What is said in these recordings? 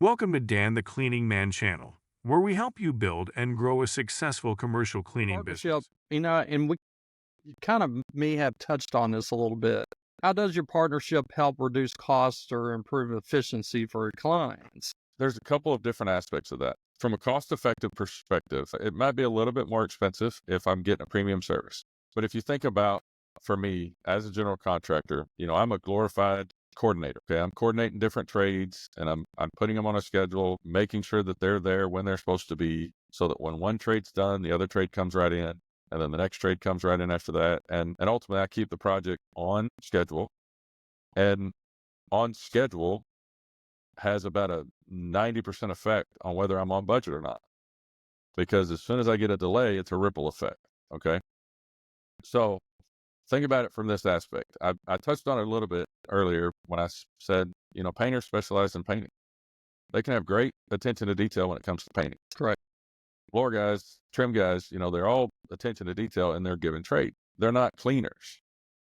Welcome to Dan the Cleaning Man channel, where we help you build and grow a successful commercial cleaning Partnership, business. and we kind of may have touched on this a little bit. How does your partnership help reduce costs or improve efficiency for your clients? There's a couple of different aspects of that. From a cost-effective perspective, it might be a little bit more expensive if I'm getting a premium service. But if you think about, for me, as a general contractor, I'm a glorified coordinator. Okay, I'm coordinating different trades and I'm putting them on a schedule, making sure that they're there when they're supposed to be, so that when one trade's done, the other trade comes right in, and then the next trade comes right in after that. And ultimately I keep the project on schedule. And on schedule has about a 90% effect on whether I'm on budget or not. Because as soon as I get a delay, it's a ripple effect. Okay. So think about it from this aspect. I touched on it a little bit earlier when I said, painters specialize in painting. They can have great attention to detail when it comes to painting. Correct. Floor guys, trim guys, they're all attention to detail in their given trade. They're not cleaners.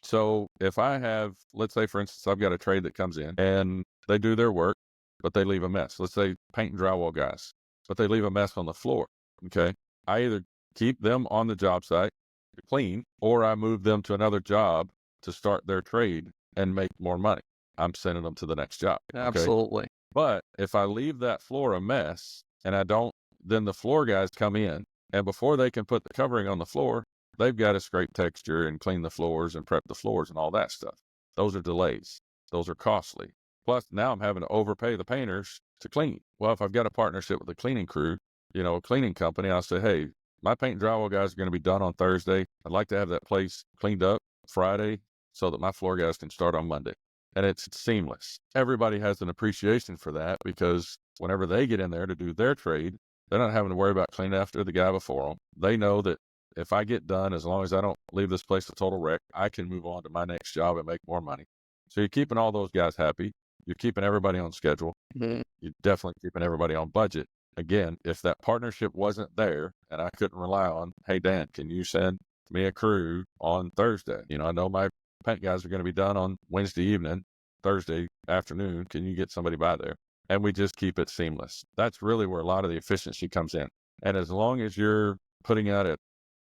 So if I have, let's say, for instance, I've got a trade that comes in and they do their work, but they leave a mess. Let's say paint and drywall guys, but they leave a mess on the floor. Okay. I either keep them on the job site to clean, or I move them to another job to start their trade and make more money. I'm sending them to the next job. Okay? Absolutely. But if I leave that floor a mess and I don't, then the floor guys come in, and before they can put the covering on the floor, they've got to scrape texture and clean the floors and prep the floors and all that stuff. Those are delays. Those are costly. Plus, now I'm having to overpay the painters to clean. Well, if I've got a partnership with a cleaning crew, a cleaning company, I'll say, hey, my paint and drywall guys are going to be done on Thursday. I'd like to have that place cleaned up Friday so that my floor guys can start on Monday. And it's seamless. Everybody has an appreciation for that, because whenever they get in there to do their trade, they're not having to worry about cleaning after the guy before them. They know that if I get done, as long as I don't leave this place a total wreck, I can move on to my next job and make more money. So you're keeping all those guys happy. You're keeping everybody on schedule. Mhm. You're definitely keeping everybody on budget. Again, if that partnership wasn't there and I couldn't rely on, hey, Dan, can you send me a crew on Thursday? I know my paint guys are going to be done on Wednesday evening, Thursday afternoon. Can you get somebody by there? And we just keep it seamless. That's really where a lot of the efficiency comes in. And as long as you're putting out a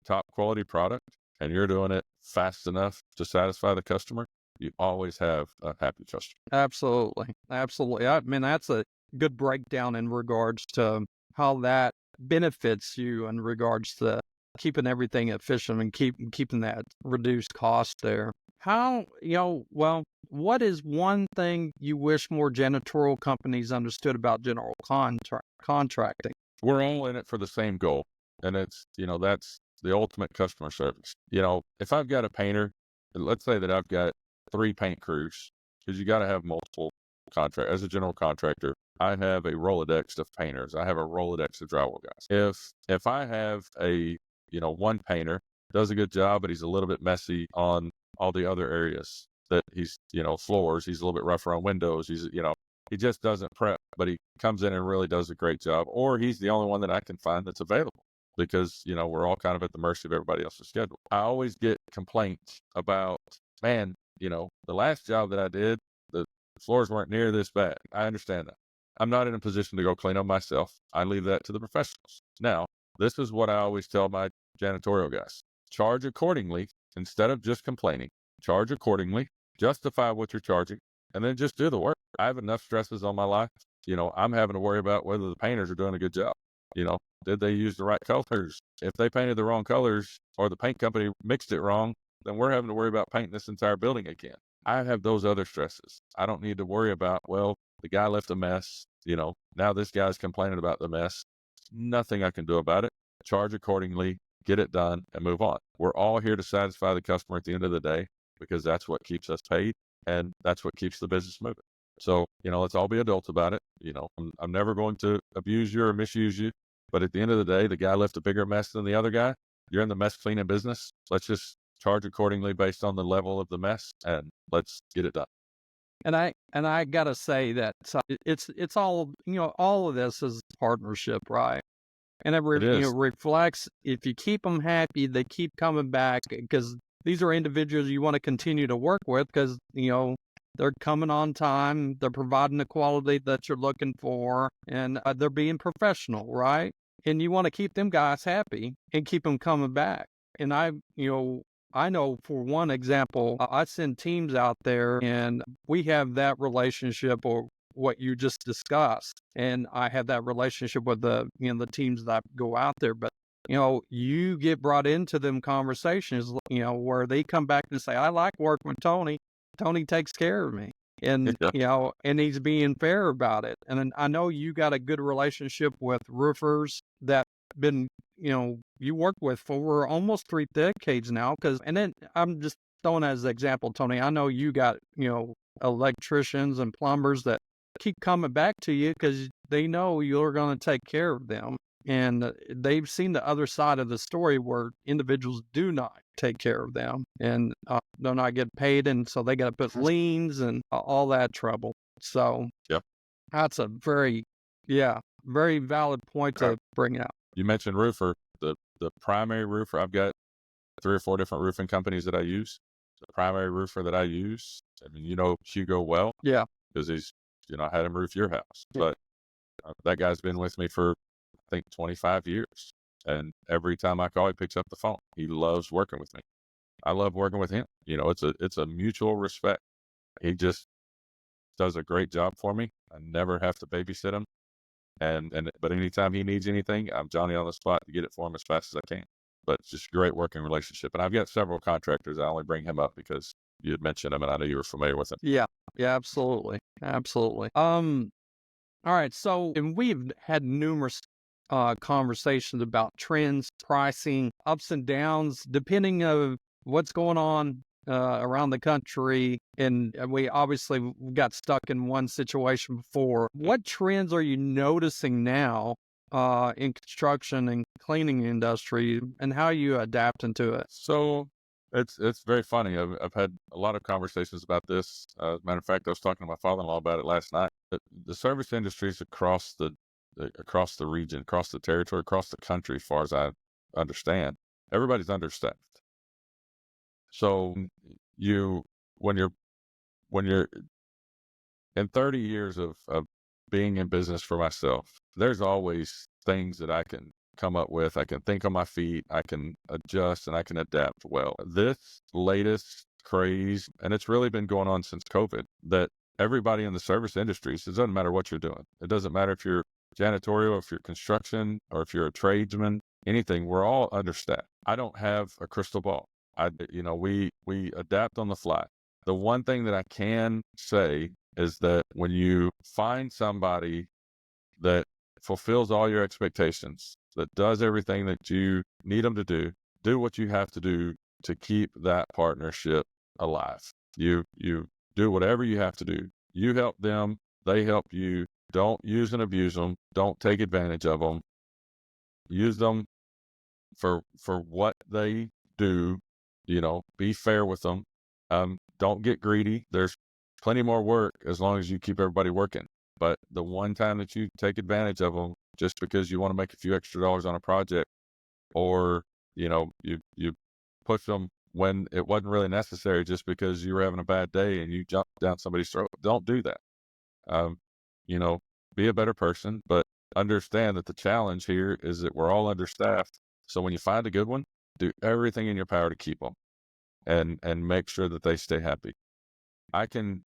top quality product and you're doing it fast enough to satisfy the customer, you always have a happy customer. Absolutely. Absolutely. I mean, that's a good breakdown in regards to how that benefits you in regards to keeping everything efficient and keeping that reduced cost there. What is one thing you wish more janitorial companies understood about general contracting? We're all in it for the same goal. And it's, that's the ultimate customer service. If I've got a painter, let's say that I've got 3 paint crews, because you got to have multiple contract. As a general contractor, I have a Rolodex of painters. I have a Rolodex of drywall guys. If I have a, one painter does a good job, but he's a little bit messy on all the other areas that he's, floors, he's a little bit rougher on windows. He's, he just doesn't prep, but he comes in and really does a great job. Or he's the only one that I can find that's available, because, we're all kind of at the mercy of everybody else's schedule. I always get complaints about, man, the last job that I did, the floors weren't near this bad. I understand that. I'm not in a position to go clean them myself. I leave that to the professionals. Now, this is what I always tell my janitorial guys. Charge accordingly instead of just complaining. Charge accordingly. Justify what you're charging, and then just do the work. I have enough stresses on my life. I'm having to worry about whether the painters are doing a good job. Did they use the right colors? If they painted the wrong colors or the paint company mixed it wrong, then we're having to worry about painting this entire building again. I have those other stresses. I don't need to worry about, well, the guy left a mess. Now this guy's complaining about the mess. Nothing I can do about it. Charge accordingly, get it done, and move on. We're all here to satisfy the customer at the end of the day, because that's what keeps us paid, and that's what keeps the business moving. So, let's all be adults about it. I'm never going to abuse you or misuse you, but at the end of the day, the guy left a bigger mess than the other guy. You're in the mess cleaning business. Let's just charge accordingly based on the level of the mess, and let's get it done. And I gotta say that it's all all of this is partnership, right? And it It is. reflects, if you keep them happy, they keep coming back, because these are individuals you want to continue to work with, because they're coming on time, they're providing the quality that you're looking for, and they're being professional, right? And you want to keep them guys happy and keep them coming back. And I know for one example, I send teams out there and we have that relationship or what you just discussed. And I have that relationship with the teams that go out there. But, you get brought into them conversations, where they come back and say, I like working with Tony. Tony takes care of me. And, Yeah. and he's being fair about it. And I know you got a good relationship with roofers that been, you worked with for almost 3 decades now. And then I'm just throwing as an example, Tony, I know you got, electricians and plumbers that keep coming back to you because they know you're going to take care of them. And they've seen the other side of the story where individuals do not take care of them and they're not getting paid. And so they got to put liens and all that trouble. So Yep. that's a very valid point to bring out. You mentioned roofer. The primary roofer, I've got 3 or 4 different roofing companies that I use. The primary roofer that I use, I mean, Hugo well. Yeah. Because he's, I had him roof your house. But that guy's been with me for, I think, 25 years. And every time I call, he picks up the phone. He loves working with me. I love working with him. It's a mutual respect. He just does a great job for me. I never have to babysit him. But anytime he needs anything, I'm Johnny on the spot to get it for him as fast as I can. But it's just a great working relationship. And I've got several contractors. I only bring him up because you had mentioned him and I know you were familiar with him. Yeah. Yeah, absolutely. Absolutely. All right. So, and we've had numerous conversations about trends, pricing, ups and downs, depending on what's going on around the country. And we obviously got stuck in one situation before. What trends are you noticing now in construction and cleaning industry, and how are you adapting to it? So it's very funny. I've had a lot of conversations about this. As a matter of fact, I was talking to my father-in-law about it last night. The service industries across the region, across the territory, across the country, as far as I understand, everybody's understaffed. So when you're in 30 years of being in business for myself, there's always things that I can come up with. I can think on my feet. I can adjust and I can adapt well. This latest craze, and it's really been going on since COVID, that everybody in the service industries, it doesn't matter what you're doing. It doesn't matter if you're janitorial, if you're construction, or if you're a tradesman, anything, we're all understaffed. I don't have a crystal ball. We adapt on the fly. The one thing that I can say is that when you find somebody that fulfills all your expectations, that does everything that you need them to do what you have to do to keep that partnership alive. You do whatever you have to do. You help them, they help you. Don't use and abuse them. Don't take advantage of them. Use them for what they do. Be fair with them. Don't get greedy. There's plenty more work as long as you keep everybody working. But the one time that you take advantage of them just because you want to make a few extra dollars on a project, or, you push them when it wasn't really necessary just because you were having a bad day and you jumped down somebody's throat, don't do that. Be a better person, but understand that the challenge here is that we're all understaffed. So when you find a good one, do everything in your power to keep them and make sure that they stay happy. I can,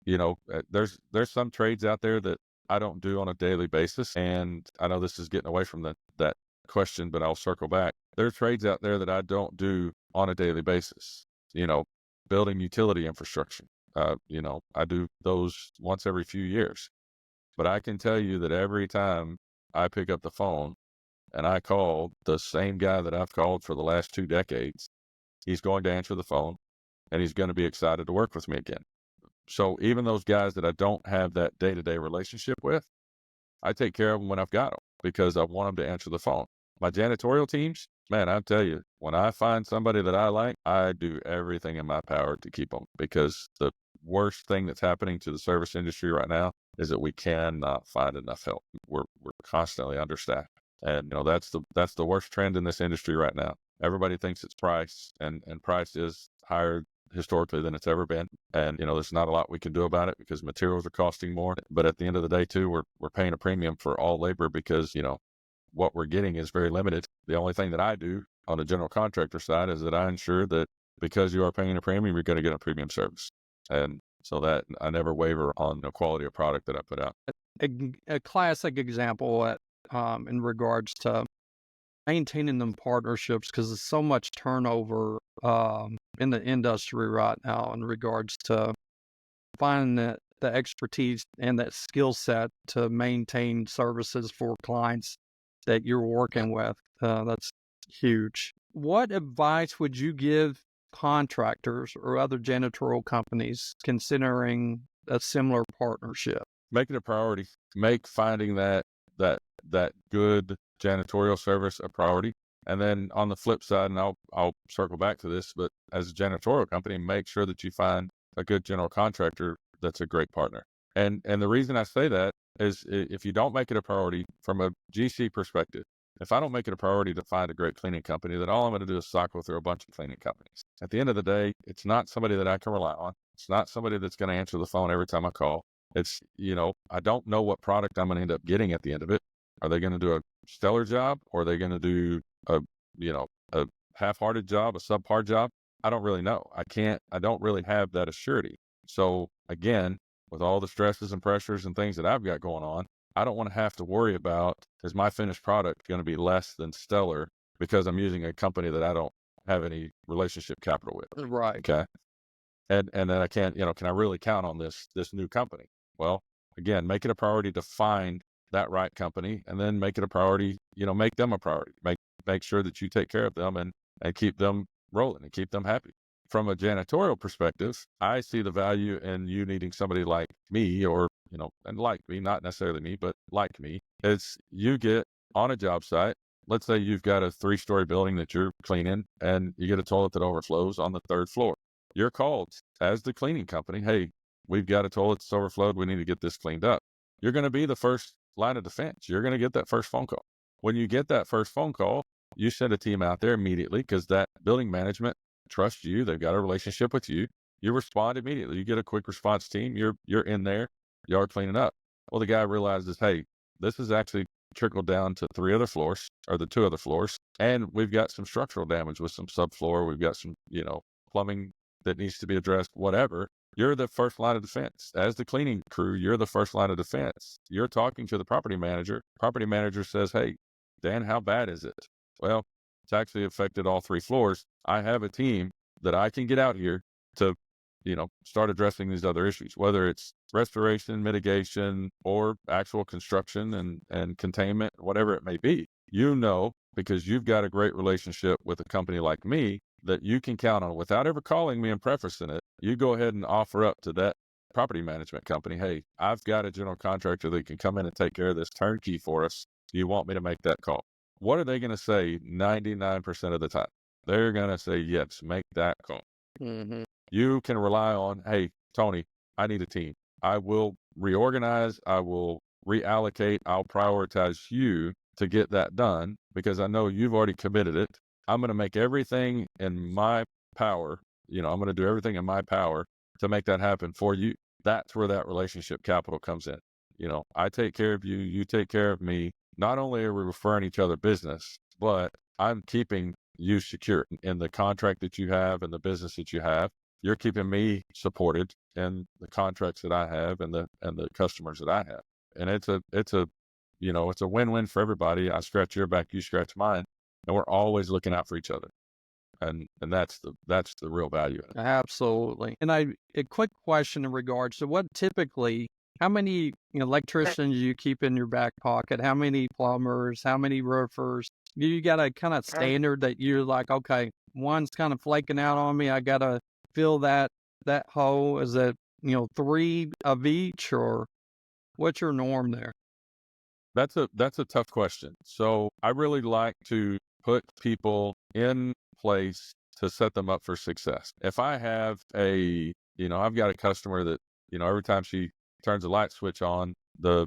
there's some trades out there that I don't do on a daily basis. And I know this is getting away from that question, but I'll circle back. There are trades out there that I don't do on a daily basis, building utility infrastructure. I do those once every few years. But I can tell you that every time I pick up the phone and I call the same guy that I've called for the last 2 decades, he's going to answer the phone and he's going to be excited to work with me again. So even those guys that I don't have that day-to-day relationship with, I take care of them when I've got them because I want them to answer the phone. My janitorial teams, man, I tell you, when I find somebody that I like, I do everything in my power to keep them, because the worst thing that's happening to the service industry right now is that we cannot find enough help. We're constantly understaffed. And that's the worst trend in this industry right now. Everybody thinks it's price, and price is higher historically than it's ever been. And, there's not a lot we can do about it because materials are costing more. But at the end of the day, too, we're paying a premium for all labor because, what we're getting is very limited. The only thing that I do on the general contractor side is that I ensure that because you are paying a premium, you're going to get a premium service. And so that I never waver on the quality of product that I put out. A classic example in regards to maintaining them partnerships, because there's so much turnover in the industry right now in regards to finding the expertise and that skill set to maintain services for clients that you're working with. That's huge. What advice would you give contractors or other janitorial companies considering a similar partnership? Make it a priority. Make finding that good janitorial service a priority. And then on the flip side, and I'll circle back to this, but as a janitorial company, make sure that you find a good general contractor that's a great partner. And the reason I say that is if you don't make it a priority from a GC perspective, if I don't make it a priority to find a great cleaning company, then all I'm going to do is cycle through a bunch of cleaning companies. At the end of the day, it's not somebody that I can rely on. It's not somebody that's going to answer the phone every time I call. It's, I don't know what product I'm going to end up getting at the end of it. Are they going to do a stellar job, or are they going to do a half-hearted job, a subpar job? I don't really know. I don't really have that assurity. So again, with all the stresses and pressures and things that I've got going on, I don't want to have to worry about, is my finished product going to be less than stellar because I'm using a company that I don't have any relationship capital with. Right. Okay. And then I can't, can I really count on this new company? Well, again, make it a priority to find that right company, and then make it a priority, make them a priority. Make sure that you take care of them and keep them rolling and keep them happy. From a janitorial perspective, I see the value in you needing somebody like me, or, and like me, not necessarily me, but like me, is you get on a job site. Let's say you've got a 3-story building that you're cleaning and you get a toilet that overflows on the 3rd floor. You're called as the cleaning company. Hey, we've got a toilet that's overflowed. We need to get this cleaned up. You're going to be the first line of defense. You're going to get that first phone call. When you get that first phone call, you send a team out there immediately because that building management trusts you. They've got a relationship with you. You respond immediately. You get a quick response team. You're in there. You are cleaning up. Well, the guy realizes, hey, this is actually trickled down to 3 other floors, or the 2 other floors, and we've got some structural damage with some subfloor. We've got some, plumbing that needs to be addressed, whatever. You're the first line of defense. As the cleaning crew, you're the first line of defense. You're talking to the property manager. Property manager says, hey, Dan, how bad is it? Well, it's actually affected all 3 floors. I have a team that I can get out here to, start addressing these other issues, whether it's restoration, mitigation, or actual construction and containment, whatever it may be. Because you've got a great relationship with a company like me that you can count on without ever calling me and prefacing it. You go ahead and offer up to that property management company, hey, I've got a general contractor that can come in and take care of this turnkey for us. Do you want me to make that call? What are they going to say 99% of the time? They're going to say, yes, make that call. Mm-hmm. You can rely on, hey, Tony, I need a team. I will reorganize. I will reallocate. I'll prioritize you to get that done because I know you've already committed it. I'm going to make everything in my power. I'm going to do everything in my power to make that happen for you. That's where that relationship capital comes in. I take care of you. You take care of me. Not only are we referring each other business, but I'm keeping you secure in the contract that you have and the business that you have. You're keeping me supported in the contracts that I have and the customers that I have. And it's a win-win for everybody. I scratch your back, you scratch mine, and we're always looking out for each other. And that's the real value in it. Absolutely. And a quick question in regards to how many electricians you keep in your back pocket? How many plumbers? How many roofers? You got a kind of standard that you're like, okay, one's kind of flaking out on me. I got to fill that hole. Is it, 3 of each, or what's your norm there? That's a tough question. So I really like to put people in place to set them up for success. If I have I've got a customer that, every time she turns a light switch on, the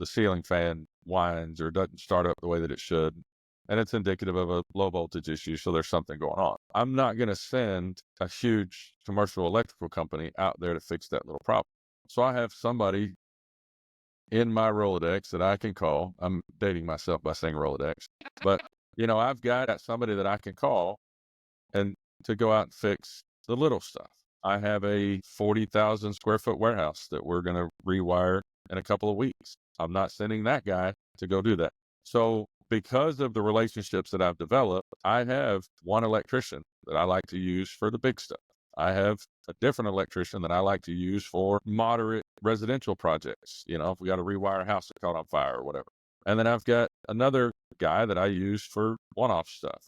ceiling fan whines or doesn't start up the way that it should. and it's indicative of a low voltage issue, so there's something going on. I'm not going to send a huge commercial electrical company out there to fix that little problem. So I have somebody in my Rolodex that I can call. I'm dating myself by saying Rolodex, but I've got somebody that I can call and to go out and fix the little stuff. I have a 40,000 square foot warehouse that we're going to rewire in a couple of weeks. I'm not sending that guy to go do that. So because of the relationships that I've developed, I have one electrician that I like to use for the big stuff. I have a different electrician that I like to use for moderate residential projects. If we got to rewire a house that caught on fire or whatever. And then I've got another guy that I use for one-off stuff,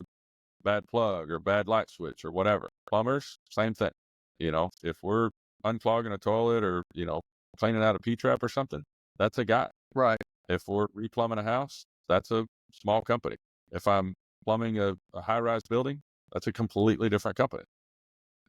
bad plug or bad light switch or whatever. Plumbers, same thing. If we're unclogging a toilet or, cleaning out a P-trap or something, that's a guy. Right. If we're replumbing a house, that's a small company. If I'm plumbing a high-rise building, that's a completely different company.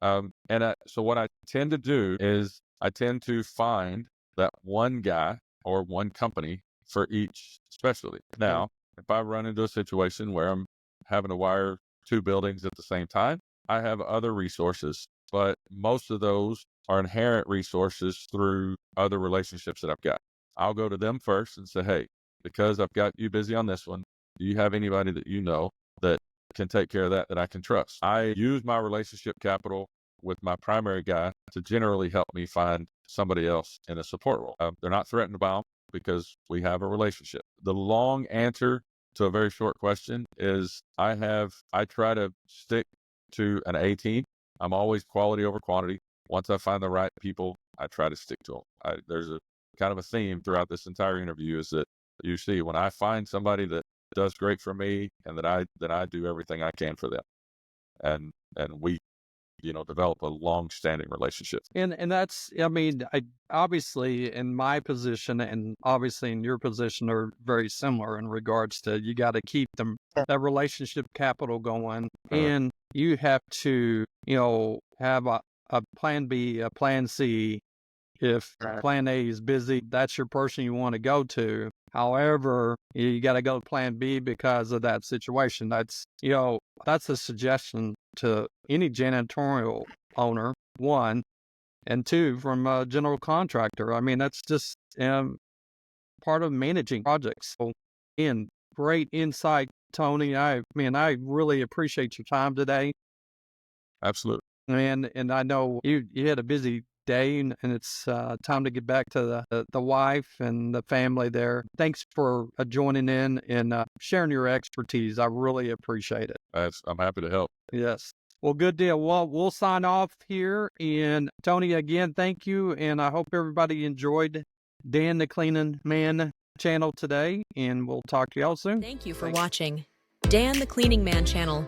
So what I tend to do is I tend to find that one guy or one company for each specialty. Now, if I run into a situation where I'm having to wire 2 buildings at the same time, I have other resources, but most of those are inherent resources through other relationships that I've got. I'll go to them first and say, hey, because I've got you busy on this one, do you have anybody that that can take care of that I can trust? I use my relationship capital with my primary guy to generally help me find somebody else in a support role. They're not threatened by them because we have a relationship. The long answer to a very short question is I try to stick to an A team. I'm always quality over quantity. Once I find the right people, I try to stick to them. There's a kind of a theme throughout this entire interview is that you see when I find somebody that does great for me and that I do everything I can for them. And we develop a long-standing relationship. And that's, I obviously in my position and obviously in your position are very similar in regards to you got to keep that relationship capital going, and you have to, have a plan B, a plan C. If plan A is busy, that's your person you want to go to. However, you got to go to plan B because of that situation. That's a suggestion to any janitorial owner, 1, and 2, from a general contractor. That's just part of managing projects. So, great insight, Tony. I really appreciate your time today. Absolutely. And I know you had a busy day, and it's time to get back to the wife and the family there. Thanks for joining in and sharing your expertise. I really appreciate it. I'm happy to help. Yes. Well, good deal. Well, we'll sign off here. And Tony, again, thank you. And I hope everybody enjoyed Dan the Cleaning Man channel today. And we'll talk to y'all soon. Thank you for watching Dan the Cleaning Man channel.